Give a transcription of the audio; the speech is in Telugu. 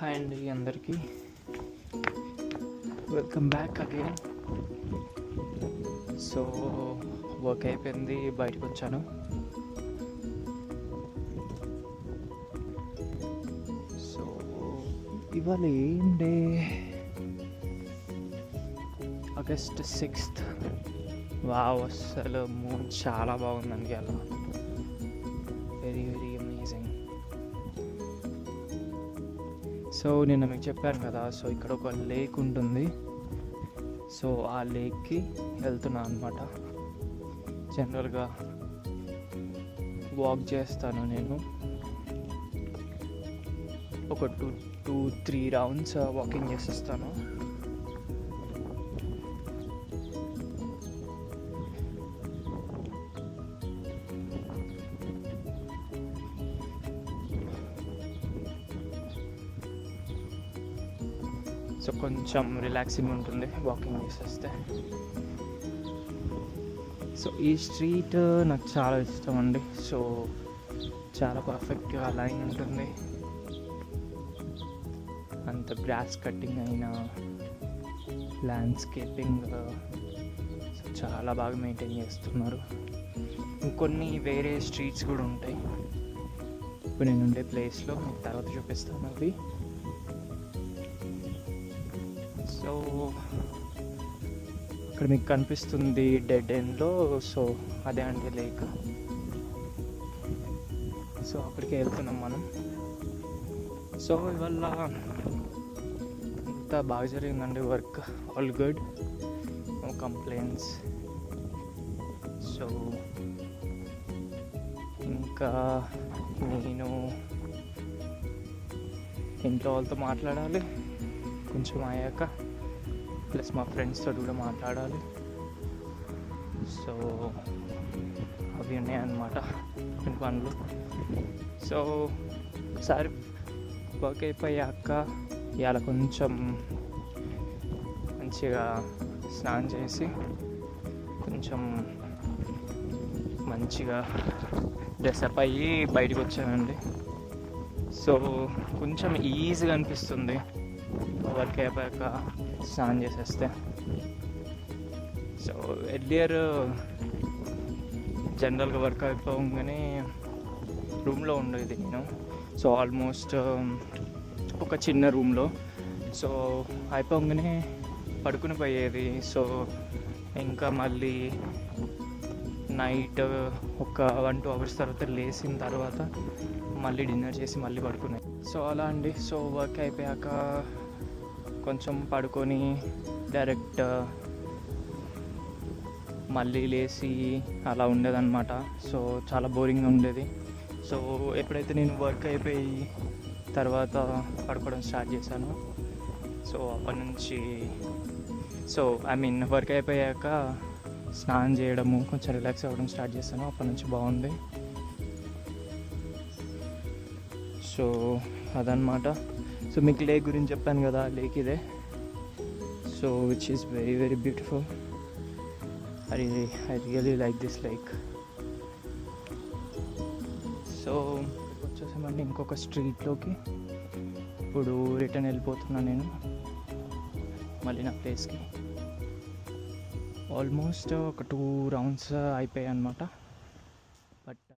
హాయ్ అండి అందరికీ, welcome back again. So work అయిపోయింది, బయటకు వచ్చాను. సో ఇవాళ ఏం డే? August 6th. వావ్, అసలు మూడ్ చాలా బాగుందండి. అలా వెరీ వెరీ అమేజింగ్. సో నేను మీకు చెప్పాను కదా, సో ఇక్కడ ఒక లేక్ ఉంటుంది. సో ఆ లేక్కి వెళ్తున్నాను అనమాట. జనరల్గా వాక్ చేస్తాను నేను, ఒక 2-3 రౌండ్స్ వాకింగ్ చేసేస్తాను. సో కొంచెం రిలాక్సింగ్ ఉంటుంది వాకింగ్ చేసేస్తే. సో ఈ స్ట్రీట్ నాకు చాలా ఇష్టం అండి. సో చాలా పర్ఫెక్ట్గా లైన్ ఉంటుంది. అంత గ్రాస్ కట్టింగ్ అయినా ల్యాండ్స్కేపింగ్ చాలా బాగా మెయింటైన్ చేస్తున్నారు. ఇంకొన్ని వేరే స్ట్రీట్స్ కూడా ఉంటాయి. ఇప్పుడు నేను ఉండే ప్లేస్లో మీకు తర్వాత చూపిస్తాను అవి. సో ఇక్కడ మీకు కనిపిస్తుంది డెడ్ ఎండ్లో. సో అదే అండి లేక్. సో అక్కడికి వెళ్తున్నాం మనం. సో ఇవాళ అంతా బాగా జరిగిందండి work, all good, no complaints. So ఇంకా నేను ఇంట్లో వాళ్ళతో మాట్లాడాలి కొంచెం అయ్యాక, ప్లస్ మా ఫ్రెండ్స్తో కూడా మాట్లాడాలి. సో అవి ఉన్నాయన్నమాట కొన్ని పనులు. సో ఒకసారి వర్క్ అయిపోయాక ఇవాళ కొంచెం మంచిగా స్నానం చేసి కొంచెం మంచిగా డ్రెస్అప్ అయ్యి బయటకు వచ్చానండి. సో కొంచెం ఈజీగా అనిపిస్తుంది వర్క్ అయిపోయాక స్నానం చేసేస్తే. సో ఎర్లియర్ జనరల్గా వర్క్ అయిపోగానే రూమ్లో ఉండేది నేను. సో ఆల్మోస్ట్ ఒక చిన్న రూమ్లో. సో అయిపోగానే పడుకుని పోయేది. సో ఇంకా మళ్ళీ నైట్ ఒక 1-2 అవర్స్ తర్వాత లేచిన తర్వాత మళ్ళీ డిన్నర్ చేసి మళ్ళీ పడుకునే. సో అలా అండి. సో వర్క్ అయిపోయాక కొంచెం పడుకొని డైరెక్ట్ మళ్ళీ లేచి అలా ఉండేదన్నమాట. సో చాలా బోరింగ్గా ఉండేది. సో ఎప్పుడైతే నేను వర్క్ అయిపోయి తర్వాత పడుకోవడం స్టార్ట్ చేశాను, సో అప్పటి నుంచి వర్క్ అయిపోయాక స్నానం చేయడము, కొంచెం రిలాక్స్ అవ్వడం స్టార్ట్ చేశాను. అప్పటి నుంచి బాగుంది. సో అదనమాట. సో మీకు లేక్ గురించి చెప్పాను కదా, లేక్ ఇదే. So which is very very beautiful. I really like this lake. So వచ్చేసామండి ఇంకొక స్ట్రీట్లోకి. ఇప్పుడు రిటర్న్ వెళ్ళిపోతున్నాను నేను మళ్ళీ నా ప్లేస్కి. ఆల్మోస్ట్ ఒక 2 రౌండ్స్ అయిపోయాయి అన్నమాట.